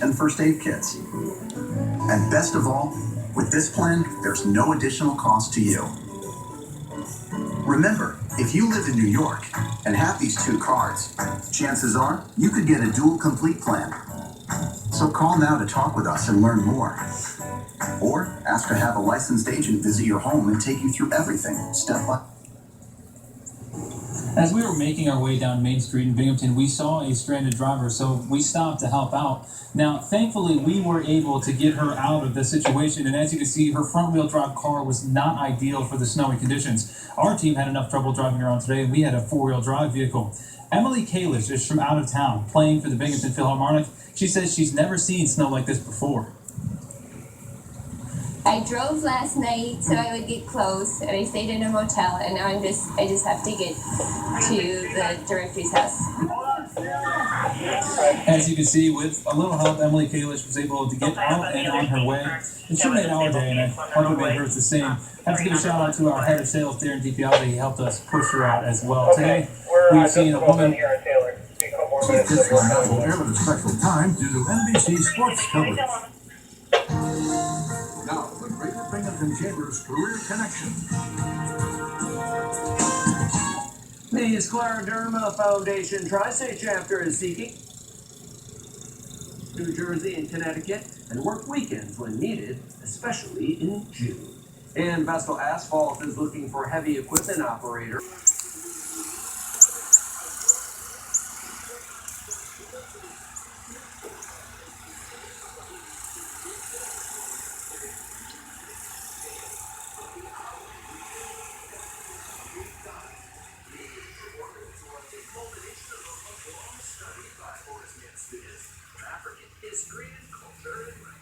and first aid kits. And best of all, with this plan, there's no additional cost to you. Remember, if you live in New York and have these two cards, chances are you could get a dual complete plan. So call now to talk with us and learn more. Or ask to have a licensed agent visit your home and take you through everything step by step. As we were making our way down Main Street in Binghamton, we saw a stranded driver, so we stopped to help out. Now, thankfully, we were able to get her out of the situation, and as you can see, her front-wheel drive car was not ideal for the snowy conditions. Our team had enough trouble driving her on today, and we had a four-wheel drive vehicle. Emily Kalish is from out of town, playing for the Binghamton Philharmonic. She says she's never seen snow like this before. I drove last night so I would get close, and I stayed in a motel, and now I just have to get to the directory's house. As you can see, with a little help, Emily Kalish was able to get out and on her way. And she made our day, and I hope it made hers the same. I have to give a shout out to our head of sales, Darren DiPiazza. He helped us push her out as well. Today, we've seen a woman. This lineup will air at a special time due to NBC Sports coverage. Now, the Greater Binghamton Chamber's Career Connection. The Scleroderma Foundation Tri-State Chapter is seeking New Jersey and Connecticut and work weekends when needed, especially in June. And Vestal Asphalt is looking for heavy equipment operators. African history and culture.